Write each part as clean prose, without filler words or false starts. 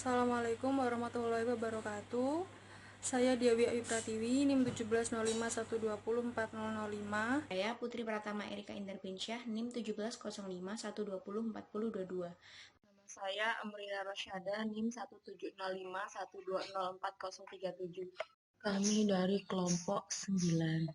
Assalamualaikum warahmatullahi wabarakatuh. Saya Dewi Ayu Pratiwi, NIM 1705120405. Saya Putri Pratama Erika Inderpinsyah, NIM 1705120402. Nama saya Amrina Rosyada, NIM 1705120437. Kami dari kelompok 9.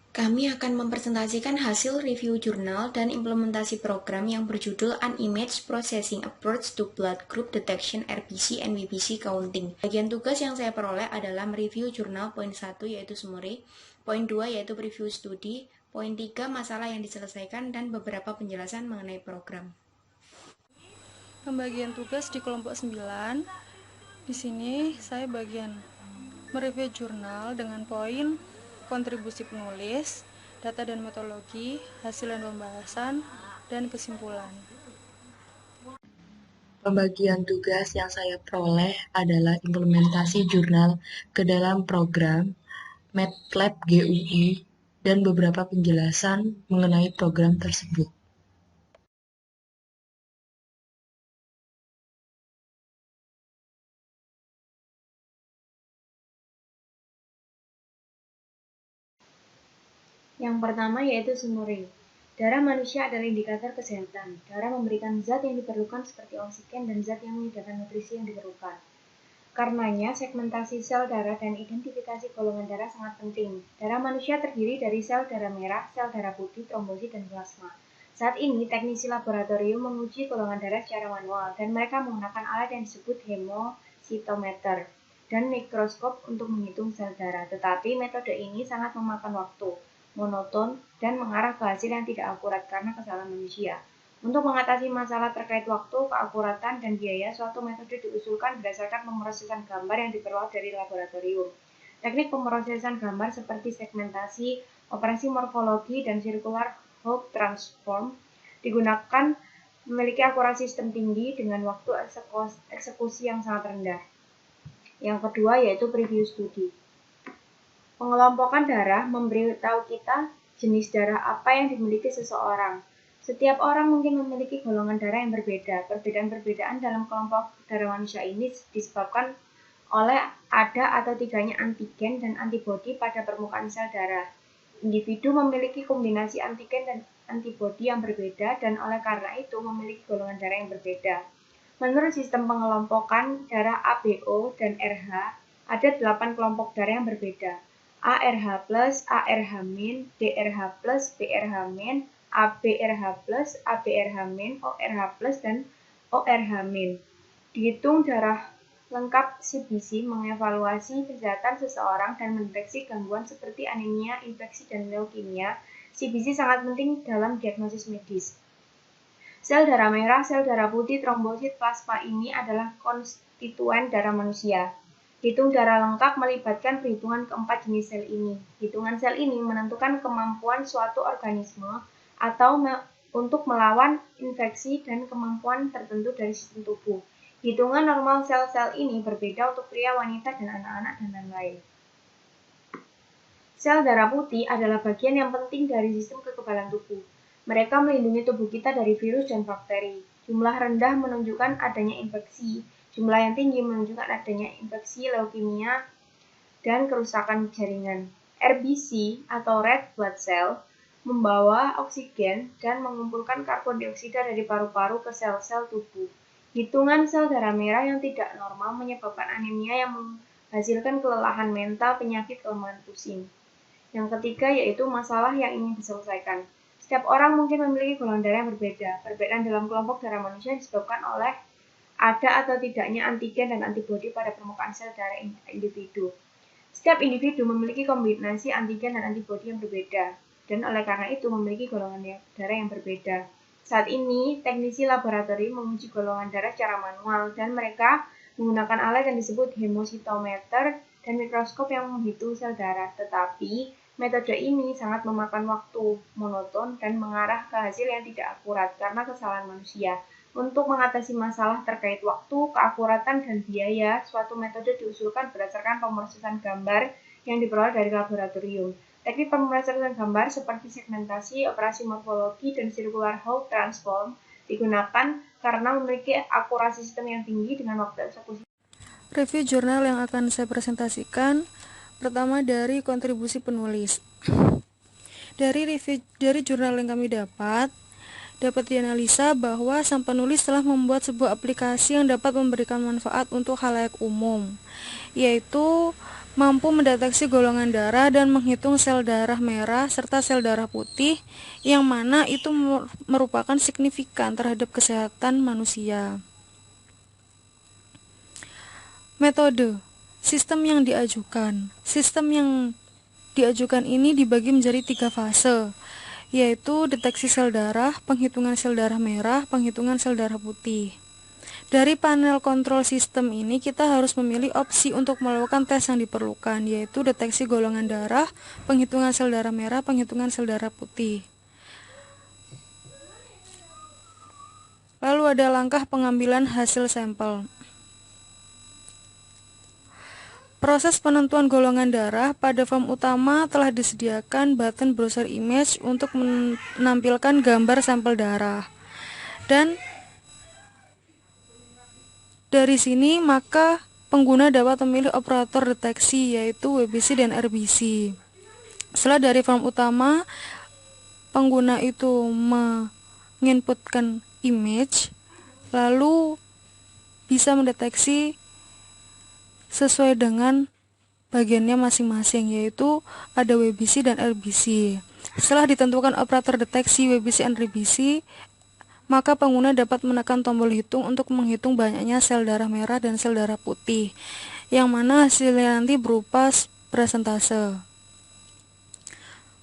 Kami akan mempresentasikan hasil review jurnal dan implementasi program yang berjudul Unimaged Processing Approach to Blood Group Detection RBC and VBC Counting. Bagian tugas yang saya peroleh adalah mereview jurnal poin 1 yaitu summary, poin 2 yaitu preview studi, poin 3 masalah yang diselesaikan dan beberapa penjelasan mengenai program. Pembagian tugas di kelompok 9. Di sini saya bagian mereview jurnal dengan poin kontribusi penulis, data dan metodologi, hasil dan pembahasan, dan kesimpulan. Pembagian tugas yang saya peroleh adalah implementasi jurnal ke dalam program MATLAB GUI dan beberapa penjelasan mengenai program tersebut. Yang pertama yaitu summary. Darah manusia adalah indikator kesehatan. Darah memberikan zat yang diperlukan seperti oksigen dan zat yang menyediakan nutrisi yang diperlukan. Karenanya, segmentasi sel darah dan identifikasi golongan darah sangat penting. Darah manusia terdiri dari sel darah merah, sel darah putih, trombosit, dan plasma. Saat ini, teknisi laboratorium menguji golongan darah secara manual, dan mereka menggunakan alat yang disebut hemositometer dan mikroskop untuk menghitung sel darah. Tetapi metode ini sangat memakan waktu, monoton, dan mengarah ke hasil yang tidak akurat karena kesalahan manusia. Untuk mengatasi masalah terkait waktu, keakuratan, dan biaya, suatu metode diusulkan berdasarkan pemrosesan gambar yang diperoleh dari laboratorium. Teknik pemrosesan gambar seperti segmentasi, operasi morfologi, dan circular Hough transform digunakan memiliki akurasi sistem tinggi dengan waktu eksekusi yang sangat rendah. Yang kedua yaitu preview studi. Pengelompokan darah memberitahu kita jenis darah apa yang dimiliki seseorang. Setiap orang mungkin memiliki golongan darah yang berbeda. Perbedaan-perbedaan dalam kelompok darah manusia ini disebabkan oleh ada atau tidaknya antigen dan antibodi pada permukaan sel darah. Individu memiliki kombinasi antigen dan antibodi yang berbeda dan oleh karena itu memiliki golongan darah yang berbeda. Menurut sistem pengelompokan darah ABO dan RH, ada 8 kelompok darah yang berbeda. ARH+, ARH-, DRH+, BRH-, ABRH+, ABRH-, ORH+, dan ORH-. Dihitung darah lengkap CBC mengevaluasi kesehatan seseorang dan mendeteksi gangguan seperti anemia, infeksi, dan leukemia. CBC sangat penting dalam diagnosis medis. Sel darah merah, sel darah putih, trombosit, plasma ini adalah konstituen darah manusia. Hitung darah lengkap melibatkan perhitungan keempat jenis sel ini. Hitungan sel ini menentukan kemampuan suatu organisme atau untuk melawan infeksi dan kemampuan tertentu dari sistem tubuh. Hitungan normal sel-sel ini berbeda untuk pria, wanita, dan anak-anak, dan lain-lain. Sel darah putih adalah bagian yang penting dari sistem kekebalan tubuh. Mereka melindungi tubuh kita dari virus dan bakteri. Jumlah rendah menunjukkan adanya infeksi. Jumlah yang tinggi menunjukkan adanya infeksi, leukemia, dan kerusakan jaringan. RBC atau red blood cell membawa oksigen dan mengumpulkan karbon dioksida dari paru-paru ke sel-sel tubuh. Hitungan sel darah merah yang tidak normal menyebabkan anemia yang menghasilkan kelelahan mental, penyakit, kelemahan pusing. Yang ketiga yaitu masalah yang ingin diselesaikan. Setiap orang mungkin memiliki golongan darah yang berbeda. Perbedaan dalam kelompok darah manusia disebabkan oleh ada atau tidaknya antigen dan antibodi pada permukaan sel darah individu. Setiap individu memiliki kombinasi antigen dan antibodi yang berbeda, dan oleh karena itu memiliki golongan darah yang berbeda. Saat ini, teknisi laboratorium menguji golongan darah secara manual, dan mereka menggunakan alat yang disebut hemositometer dan mikroskop yang menghitung sel darah. Tetapi, metode ini sangat memakan waktu, monoton, dan mengarah ke hasil yang tidak akurat karena kesalahan manusia. Untuk mengatasi masalah terkait waktu, keakuratan, dan biaya, suatu metode diusulkan berdasarkan pemrosesan gambar yang diperoleh dari laboratorium. Teknik pemrosesan gambar seperti segmentasi, operasi morfologi, dan circular Hough transform digunakan karena memiliki akurasi sistem yang tinggi dengan waktu eksekusi. Review jurnal yang akan saya presentasikan pertama dari kontribusi penulis. Dari jurnal yang kami dapat dianalisa bahwa sang penulis telah membuat sebuah aplikasi yang dapat memberikan manfaat untuk khalayak umum, yaitu mampu mendeteksi golongan darah dan menghitung sel darah merah serta sel darah putih, yang mana itu merupakan signifikan terhadap kesehatan manusia. Metode sistem yang diajukan. Sistem yang diajukan ini dibagi menjadi 3 fase, yaitu deteksi sel darah, penghitungan sel darah merah, penghitungan sel darah putih. Dari panel kontrol sistem ini kita harus memilih opsi untuk melakukan tes yang diperlukan, yaitu deteksi golongan darah, penghitungan sel darah merah, penghitungan sel darah putih. Lalu ada langkah pengambilan hasil sampel. Proses penentuan golongan darah. Pada form utama telah disediakan button browser image untuk menampilkan gambar sampel darah. Dan dari sini maka pengguna dapat memilih operator deteksi, yaitu WBC dan RBC. Setelah dari form utama, pengguna itu menginputkan image, lalu bisa mendeteksi sesuai dengan bagiannya masing-masing, yaitu ada WBC dan RBC. Setelah ditentukan operator deteksi WBC dan RBC, maka pengguna dapat menekan tombol hitung untuk menghitung banyaknya sel darah merah dan sel darah putih, yang mana hasilnya nanti berupa persentase.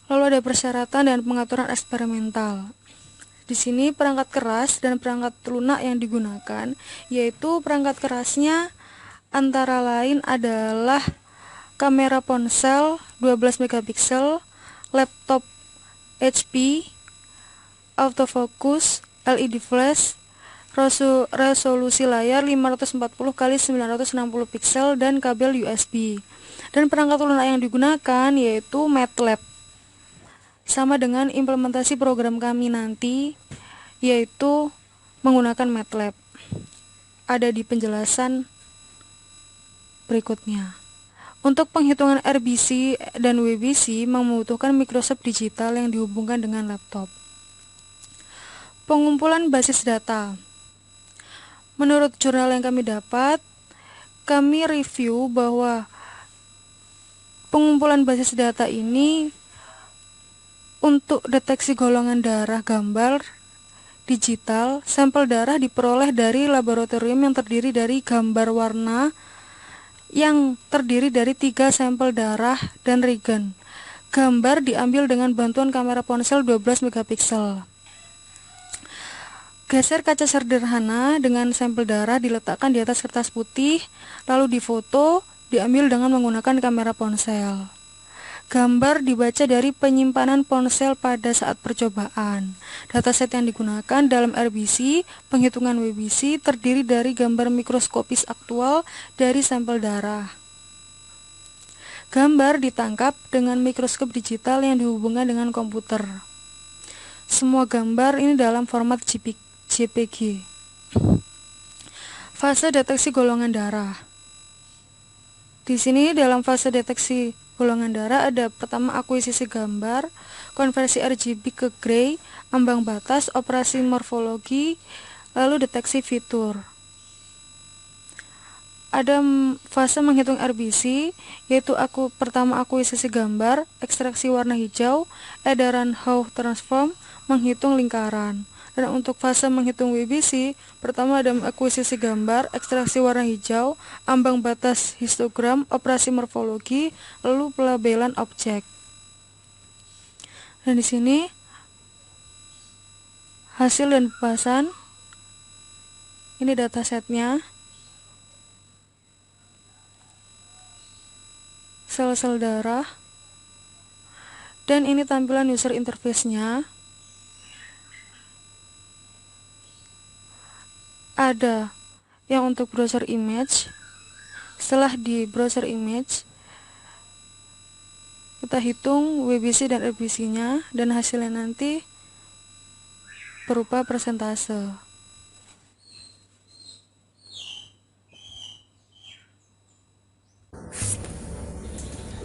Lalu ada persyaratan dan pengaturan eksperimental. Di sini perangkat keras dan perangkat lunak yang digunakan, yaitu perangkat kerasnya antara lain adalah kamera ponsel 12 megapiksel, laptop HP, autofocus, LED flash, resolusi layar 540x960 piksel, dan kabel USB. Dan perangkat lunak yang digunakan yaitu MATLAB. Sama dengan implementasi program kami nanti, yaitu menggunakan MATLAB. Ada di penjelasan berikutnya. Untuk penghitungan RBC dan WBC membutuhkan Microsoft Digital yang dihubungkan dengan laptop. Pengumpulan basis data. Menurut jurnal yang kami dapat, kami review bahwa pengumpulan basis data ini untuk deteksi golongan darah gambar digital, sampel darah diperoleh dari laboratorium yang terdiri dari gambar warna yang terdiri dari 3 sampel darah dan regen. Gambar diambil dengan bantuan kamera ponsel 12 megapiksel. Geser kaca sederhana dengan sampel darah diletakkan di atas kertas putih, lalu difoto, diambil dengan menggunakan kamera ponsel. Gambar dibaca dari penyimpanan ponsel pada saat percobaan. Dataset yang digunakan dalam RBC, penghitungan WBC terdiri dari gambar mikroskopis aktual dari sampel darah. Gambar ditangkap dengan mikroskop digital yang dihubungkan dengan komputer. Semua gambar ini dalam format JPG. Fase deteksi golongan darah. Di sini dalam fase deteksi golongan darah ada pertama akuisisi gambar, konversi RGB ke gray, ambang batas, operasi morfologi, lalu deteksi fitur. Ada fase menghitung RBC, yaitu pertama akuisisi gambar, ekstraksi warna hijau, edaran Hall transform, menghitung lingkaran. Dan untuk fase menghitung WBC, pertama ada akuisisi gambar, ekstraksi warna hijau, ambang batas histogram, operasi morfologi, lalu pelabelan objek. Dan di sini hasil dan pembahasan. Ini datasetnya. Sel-sel darah. Dan ini tampilan user interface-nya. Ada yang untuk browser image. Setelah di browser image, kita hitung WBC dan RBC-nya, dan hasilnya nanti berupa persentase.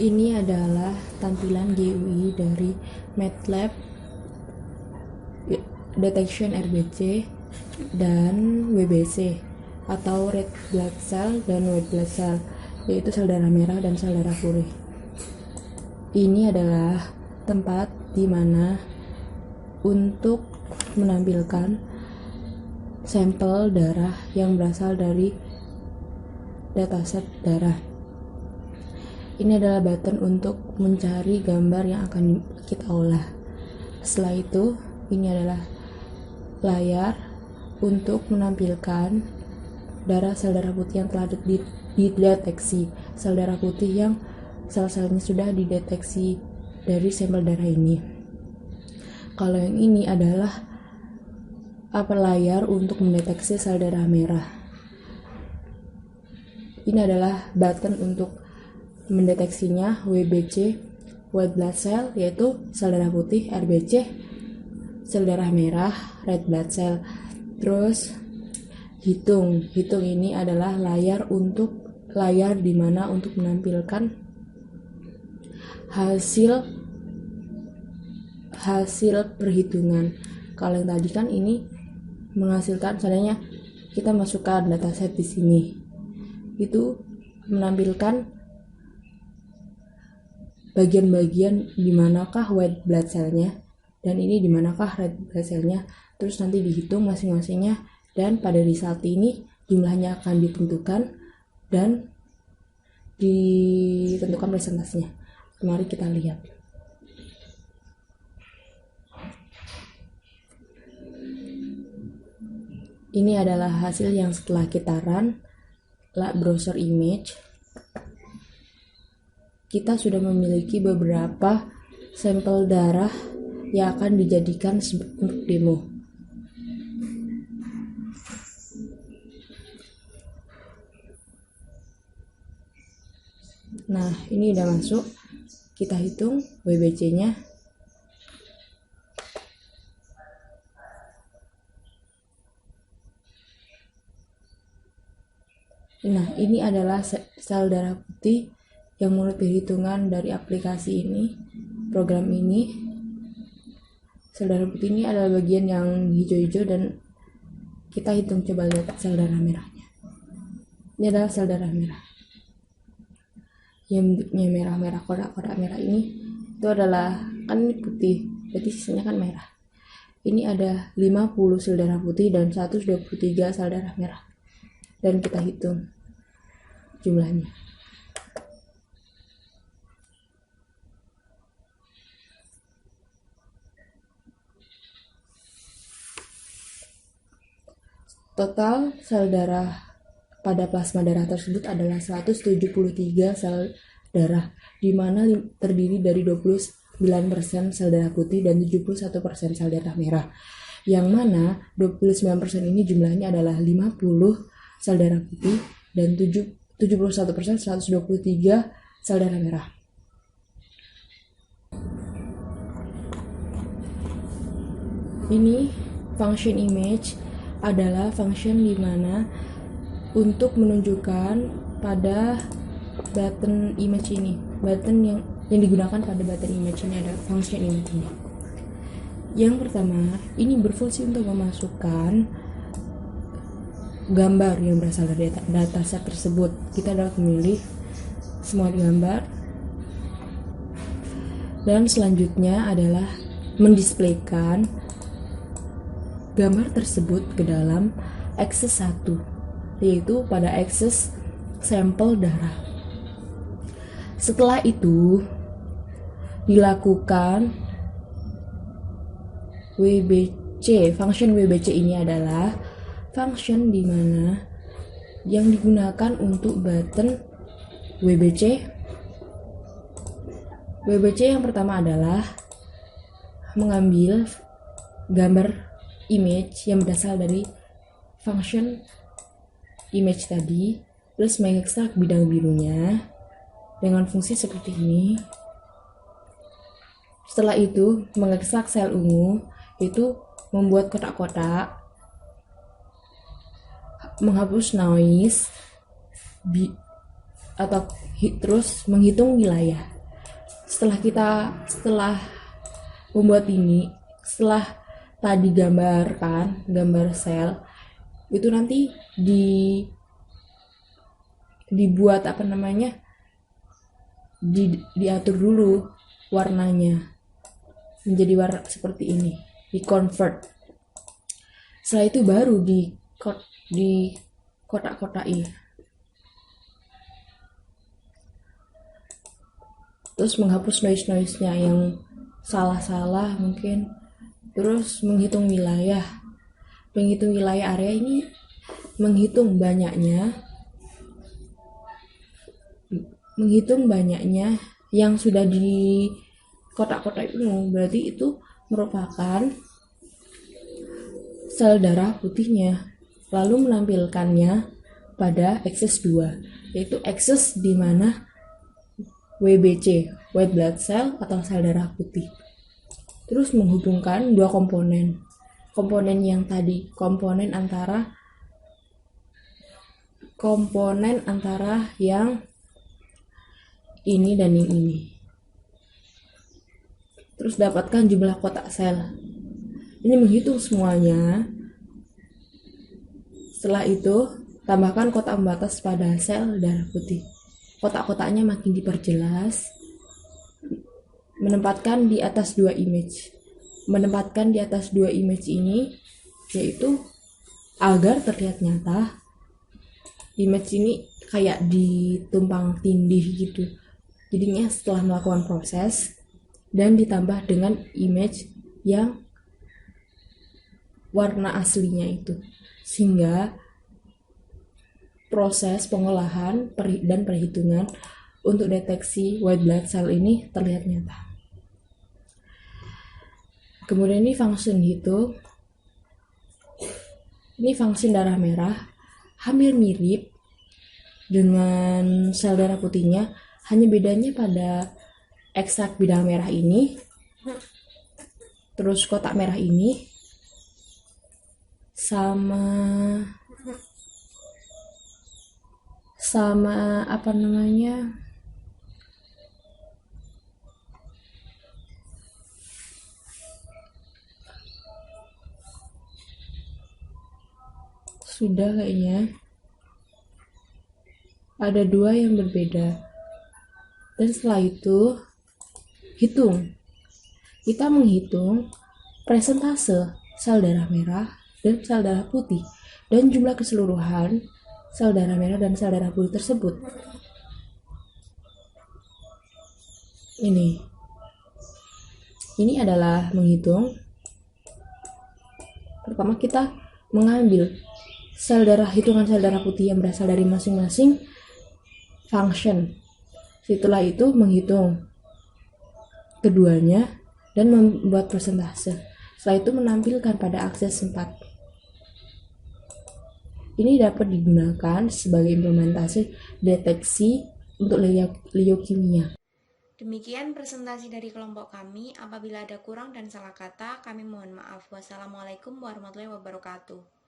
Ini adalah tampilan GUI dari MATLAB Detection RBC dan WBC atau Red Blood Cell dan White Blood Cell, yaitu sel darah merah dan sel darah putih. Ini adalah tempat di mana untuk menampilkan sampel darah yang berasal dari dataset darah. Ini adalah button untuk mencari gambar yang akan kita olah. Setelah itu, ini adalah layar untuk menampilkan sel darah putih yang telah dideteksi, sel darah putih yang sel-selnya sudah dideteksi dari sampel darah ini. Kalau yang ini adalah layar untuk mendeteksi sel darah merah. Ini adalah button untuk mendeteksinya, WBC, White Blood Cell, yaitu sel darah putih, RBC, sel darah merah, Red Blood Cell. Terus hitung ini adalah layar di mana untuk menampilkan hasil perhitungan. Kalau yang tadi kan ini menghasilkan, seandainya kita masukkan dataset di sini, itu menampilkan bagian-bagian di manakah white blood cell-nya dan ini di manakah red blood cell-nya, terus nanti dihitung masing-masingnya dan pada result ini jumlahnya akan ditentukan dan ditentukan presentasinya. Mari kita lihat. Ini adalah hasil yang setelah kita run browser image. Kita sudah memiliki beberapa sampel darah yang akan dijadikan untuk demo. Nah, ini udah masuk. Kita hitung WBC-nya. Nah, ini adalah sel darah putih yang menurut perhitungan dari aplikasi ini, program ini. Sel darah putih ini adalah bagian yang hijau-hijau dan kita hitung, coba lihat sel darah merahnya. Ini adalah sel darah merah. Yang bentuknya merah-merah, kotak-kotak merah ini itu adalah, kan ini putih, berarti sisanya kan merah. Ini ada 50 sel darah putih dan 123 sel darah merah. Dan kita hitung jumlahnya. Total sel darah pada plasma darah tersebut adalah 173 sel darah, di mana terdiri dari 29% sel darah putih dan 71% sel darah merah. Yang mana 29% ini jumlahnya adalah 50 sel darah putih dan 71% 123 sel darah merah. Ini function image adalah function di mana untuk menunjukkan pada button image ini, button yang digunakan pada button image ini ada function image ini. Yang pertama, ini berfungsi untuk memasukkan gambar yang berasal dari dataset tersebut. Kita dapat memilih semua gambar, dan selanjutnya adalah mendisplaykan gambar tersebut ke dalam akses 1, yaitu pada akses sampel darah. Setelah itu dilakukan WBC. Function WBC ini adalah function di mana yang digunakan untuk button WBC. WBC yang pertama adalah mengambil gambar image yang berasal dari function image tadi, terus mengekstrak bidang birunya dengan fungsi seperti ini. Setelah itu mengekstrak sel ungu, itu membuat kotak-kotak, menghapus noise, atau terus menghitung wilayah. Setelah membuat ini, setelah tadi gambar sel itu nanti dibuat diatur dulu warnanya menjadi warna seperti ini, di convert. Setelah itu baru di kotak-kotai, terus menghapus noise-nya yang salah mungkin, terus menghitung wilayah area ini, menghitung banyaknya yang sudah di kotak-kotak itu, berarti itu merupakan sel darah putihnya, lalu menampilkannya pada akses 2, yaitu akses di mana WBC, white blood cell atau sel darah putih. Terus menghubungkan dua komponen yang tadi, komponen antara yang ini dan yang ini. Terus dapatkan jumlah kotak sel. Ini menghitung semuanya. Setelah itu, tambahkan kotak pembatas pada sel darah putih. Kotak-kotaknya makin diperjelas. Menempatkan di atas dua image ini, yaitu agar terlihat nyata. Image ini kayak ditumpang tindih gitu. Jadinya setelah melakukan proses dan ditambah dengan image yang warna aslinya itu, sehingga proses pengolahan dan perhitungan untuk deteksi white blood cell ini terlihat nyata. Kemudian ini function hitung. Ini function darah merah, hampir mirip dengan sel darah putihnya, hanya bedanya pada ekstrak bidang merah ini, terus kotak merah ini sama sudah kayaknya ada dua yang berbeda. Dan setelah itu kita menghitung presentase sel darah merah dan sel darah putih dan jumlah keseluruhan sel darah merah dan sel darah putih tersebut. Ini adalah menghitung. Pertama kita mengambil hitungan sel darah putih yang berasal dari masing-masing function. Setelah itu menghitung keduanya dan membuat persentase. Setelah itu menampilkan pada akses 4. Ini dapat digunakan sebagai implementasi deteksi untuk leukemia. Demikian presentasi dari kelompok kami. Apabila ada kurang dan salah kata, kami mohon maaf. Wassalamualaikum warahmatullahi wabarakatuh.